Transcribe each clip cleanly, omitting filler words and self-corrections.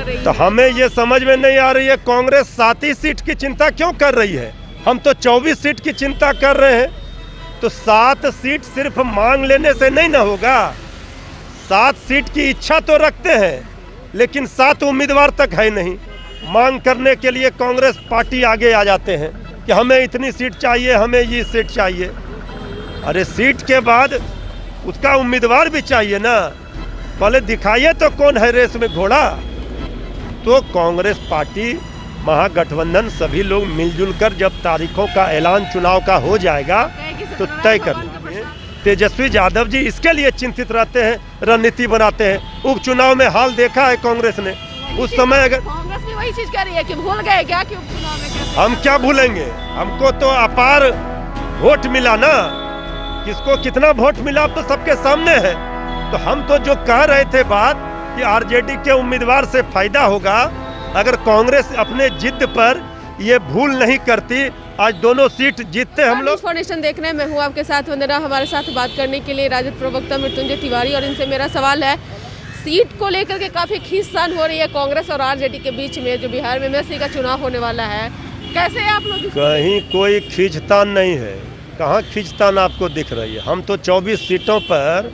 रही है। तो हमें ये समझ में नहीं आ रही है कांग्रेस 7 ही सीट की चिंता क्यों कर रही है। हम तो 24 सीट की चिंता कर रहे हैं। तो 7 सीट सिर्फ मांग लेने से नहीं ना होगा। 7 सीट की इच्छा तो रखते हैं, लेकिन 7 उम्मीदवार तक है नहीं। मांग करने के लिए कांग्रेस पार्टी आगे आ जाते हैं कि हमें इतनी सीट चाहिए, हमें ये सीट चाहिए। अरे सीट के बाद उसका उम्मीदवार भी चाहिए ना। पहले दिखाइए तो कौन है रेस में घोड़ा। तो कांग्रेस पार्टी, महागठबंधन, सभी लोग मिलजुल कर जब तारीखों का ऐलान चुनाव का हो जाएगा तो तय कर लेंगे। तेजस्वी यादव जी इसके लिए चिंतित रहते हैं, रणनीति बनाते हैं। उपचुनाव में हाल देखा है कांग्रेस ने। उस समय अगर कांग्रेस भी वही चीज कर रही है कि भूल गए क्या कि उपचुनाव में कैसे। हम क्या भूलेंगे, हमको तो अपार वोट मिला ना। किसको कितना वोट मिला तो सबके सामने है। तो हम तो जो कह रहे थे बात कि आरजेडी के उम्मीदवार से फायदा होगा अगर कांग्रेस अपने जिद पर ये भूल नहीं करती, आज दोनों सीट जीतते हम लोग। फाउंडेशन देखने में हूँ आपके साथ वंदना। हमारे साथ बात करने के लिए राजद प्रवक्ता मृत्युंजय तिवारी, और इनसे मेरा सवाल है, सीट को लेकर के काफी खींचतान हो रही है कांग्रेस और आरजेडी के बीच में, जो बिहार में एमएलसी का चुनाव होने वाला है। कैसे आप लोग? कहीं कोई खींचतान नहीं है। कहाँ खींचतान आपको दिख रही है। हम तो 24 सीटों पर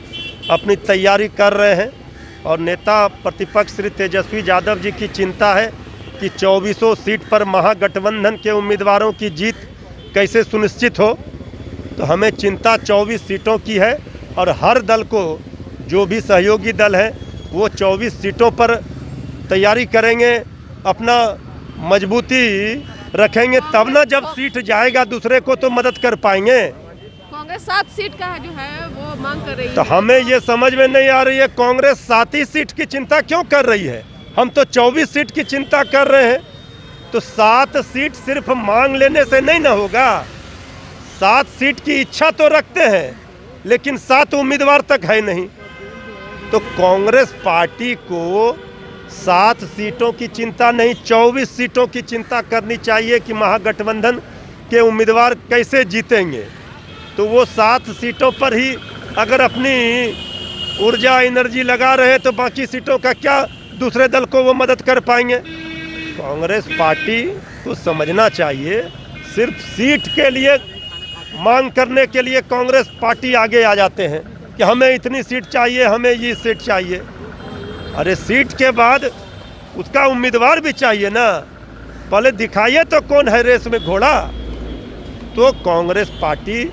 अपनी तैयारी कर रहे हैं और नेता प्रतिपक्ष श्री तेजस्वी यादव जी की चिंता है कि 24 सीट पर महागठबंधन के उम्मीदवारों की जीत कैसे सुनिश्चित हो। तो हमें चिंता 24 सीटों की है और हर दल को, जो भी सहयोगी दल है, वो 24 सीटों पर तैयारी करेंगे, अपना मजबूती रखेंगे, तब ना जब सीट जाएगा दूसरे को तो मदद कर पाएंगे। कांग्रेस 7 सीट का जो है वो मांग कर रही है। तो हमें ये समझ में नहीं आ रही है कांग्रेस 7 ही सीट की चिंता क्यों कर रही है। हम तो 24 सीट की चिंता कर रहे हैं। तो 7 सीट सिर्फ मांग लेने से नहीं ना होगा। 7 सीट की इच्छा तो रखते हैं, लेकिन 7 उम्मीदवार तक है नहीं। तो कांग्रेस पार्टी को 7 सीटों की चिंता नहीं, 24 सीटों की चिंता करनी चाहिए कि महागठबंधन के उम्मीदवार कैसे जीतेंगे। तो वो 7 सीटों पर ही अगर अपनी ऊर्जा एनर्जी लगा रहे तो बाकी सीटों का क्या दूसरे दल को वो मदद कर पाएंगे। कांग्रेस पार्टी को समझना चाहिए, सिर्फ सीट के लिए मांग करने के लिए कांग्रेस पार्टी आगे आ जाते हैं कि हमें इतनी सीट चाहिए, हमें ये सीट चाहिए। अरे सीट के बाद उसका उम्मीदवार भी चाहिए ना। पहले दिखाइए तो कौन है रेस में घोड़ा। तो कांग्रेस पार्टी,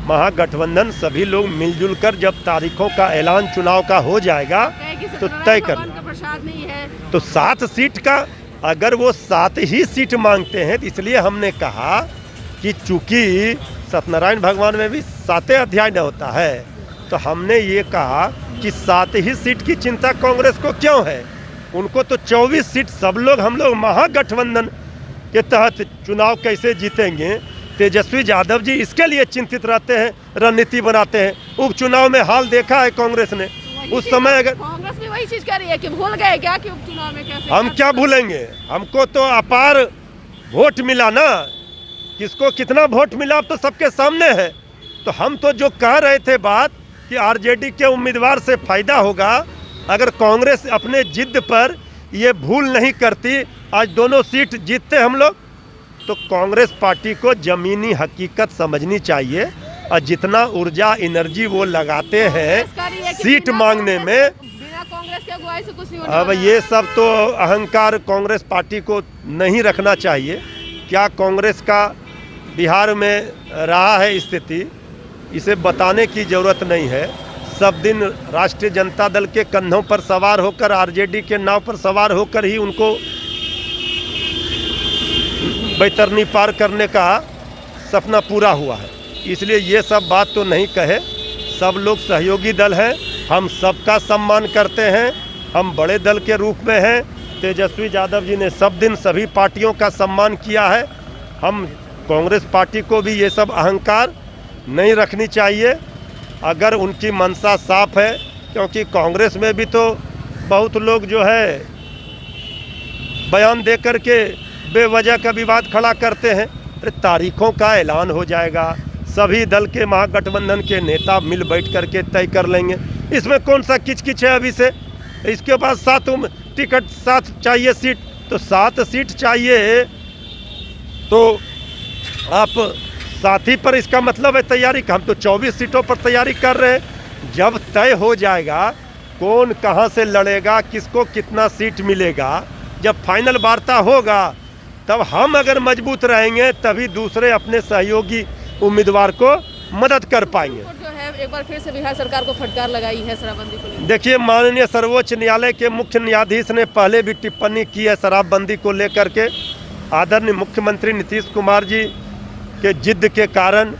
महागठबंधन, सभी लोग मिलजुल कर जब तारीखों का ऐलान चुनाव का हो जाएगा तो तय कर लेंगे। प्रसाद नहीं है तो 7 सीट का, अगर वो 7 ही सीट मांगते हैं तो इसलिए हमने कहा कि चूंकि सत्यनारायण भगवान में भी 7 अध्याय न होता है, तो हमने ये कहा कि 7 ही सीट की चिंता कांग्रेस को क्यों है। उनको तो 24 सीट, सब लोग, हम लोग महागठबंधन के तहत चुनाव कैसे जीतेंगे। तेजस्वी यादव जी इसके लिए चिंतित रहते हैं, रणनीति बनाते हैं। उपचुनाव में हाल देखा है कांग्रेस ने। उस समय अगर कांग्रेस भी वही चीज कर रही है कि भूल गए क्या कि उपचुनाव में कैसे। हम क्या भूलेंगे, हमको तो अपार वोट मिला ना। किसको कितना वोट मिला तो सबके सामने है। तो हम तो जो कह रहे थे बात कि आरजेडी के उम्मीदवार से फायदा होगा अगर कांग्रेस अपने जिद पर ये भूल नहीं करती, आज दोनों सीट जीतते हम लोग। तो कांग्रेस पार्टी को जमीनी हकीकत समझनी चाहिए और जितना ऊर्जा एनर्जी वो लगाते हैं सीट मांगने में, बिना कांग्रेस के अगुवाई से कुछ नहीं होने अब वाला ये सब तो अहंकार कांग्रेस पार्टी को नहीं रखना चाहिए। क्या कांग्रेस का बिहार में रहा है स्थिति, इसे बताने की ज़रूरत नहीं है। सब दिन राष्ट्रीय जनता दल के कंधों पर सवार होकर, आरजेडी के नाव पर सवार होकर ही उनको बैतरनी पार करने का सपना पूरा हुआ है। इसलिए ये सब बात तो नहीं कहे। सब लोग सहयोगी दल हैं, हम सबका सम्मान करते हैं, हम बड़े दल के रूप में हैं। तेजस्वी यादव जी ने सब दिन सभी पार्टियों का सम्मान किया है। हम कांग्रेस पार्टी को भी ये सब अहंकार नहीं रखनी चाहिए अगर उनकी मंशा साफ है, क्योंकि कांग्रेस में भी तो बहुत लोग जो है बयान दे कर के बेवजह का विवाद खड़ा करते हैं। अरे तारीखों का ऐलान हो जाएगा, सभी दल के महागठबंधन के नेता मिल बैठ कर के तय कर लेंगे। इसमें कौन सा किचकिच है अभी से। इसके बाद पार्टी का साथ चाहिए सीट, तो 7 सीट चाहिए तो आप साथी पर इसका मतलब है तैयारी का। हम तो 24 सीटों पर तैयारी कर रहे हैं। जब तय हो जाएगा कौन कहां से लड़ेगा, किसको कितना सीट मिलेगा, जब फाइनल वार्ता होगा तब हम अगर मजबूत रहेंगे तभी दूसरे अपने सहयोगी उम्मीदवार को मदद कर पाएंगे। जो है एक बार फिर से बिहार सरकार को फटकार लगाई है शराबबंदी को लेकर। देखिए, माननीय सर्वोच्च न्यायालय के मुख्य न्यायाधीश ने पहले भी टिप्पणी की है शराबबंदी को लेकर के। आदरणीय मुख्यमंत्री नीतीश कुमार जी के जिद के कारण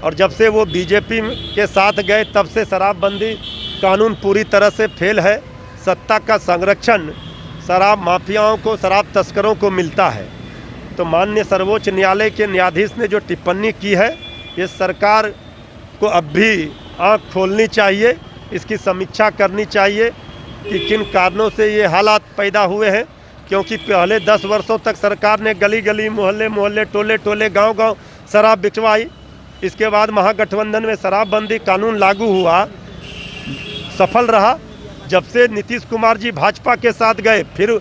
और जब से वो बीजेपी के साथ गए तब से शराबबंदी कानून पूरी तरह से फेल है। सत्ता का संरक्षण शराब माफियाओं को, शराब तस्करों को मिलता है। तो माननीय सर्वोच्च न्यायालय के न्यायाधीश ने जो टिप्पणी की है, ये सरकार को अब भी आँख खोलनी चाहिए, इसकी समीक्षा करनी चाहिए कि किन कारणों से ये हालात पैदा हुए हैं। क्योंकि पहले 10 वर्षों तक सरकार ने गली गली, मोहल्ले मोहल्ले, टोले टोले, गांव गांव शराब बिकवाई। इसके बाद महागठबंधन में शराबबंदी कानून लागू हुआ, सफल रहा। जब से नीतीश कुमार जी भाजपा के साथ गए फिर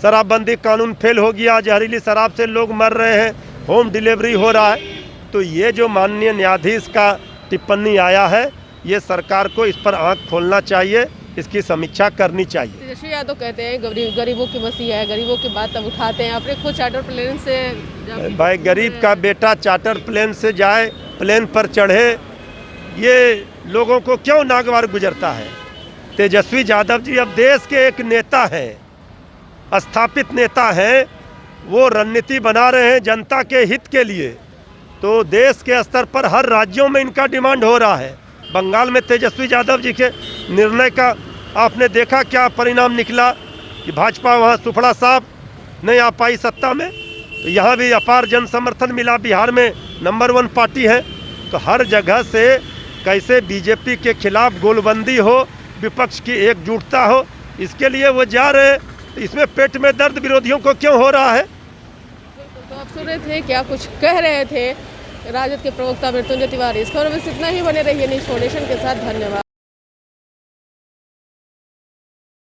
शराबबंदी कानून फेल हो गया। जहरीली शराब से लोग मर रहे हैं, होम डिलीवरी हो रहा है। तो ये जो माननीय न्यायाधीश का टिप्पणी आया है, ये सरकार को इस पर आंख खोलना चाहिए, इसकी समीक्षा करनी चाहिए। तेजस्वी यादव कहते हैं गरीबों की मसीहा है, गरीबों की बात तब उठाते हैं। अपने खुद चार्टर प्लेन से भाई, गरीब का बेटा चार्टर प्लेन से जाए, प्लेन पर चढ़े, ये लोगों को क्यों नागवार गुजरता है। तेजस्वी यादव जी अब देश के एक नेता हैं, स्थापित नेता हैं, वो रणनीति बना रहे हैं जनता के हित के लिए। तो देश के स्तर पर हर राज्यों में इनका डिमांड हो रहा है। बंगाल में तेजस्वी यादव जी के निर्णय का आपने देखा क्या परिणाम निकला कि भाजपा वहाँ सुफड़ा साहब नहीं आ पाई सत्ता में। तो यहाँ भी अपार जन समर्थन मिला, बिहार में नंबर 1 पार्टी है। तो हर जगह से कैसे बीजेपी के खिलाफ गोलबंदी हो, विपक्ष की एकजुटता हो, इसके लिए वो जा रहे हैं। इसमें पेट में दर्द विरोधियों को क्यों हो रहा है। तो आप सुन रहे थे क्या कुछ कह रहे थे राजद के प्रवक्ता मृत्युंजय तिवारी। इस खबर में इतना ही, बने रहिए न्यूज़ फाउंडेशन के साथ। धन्यवाद।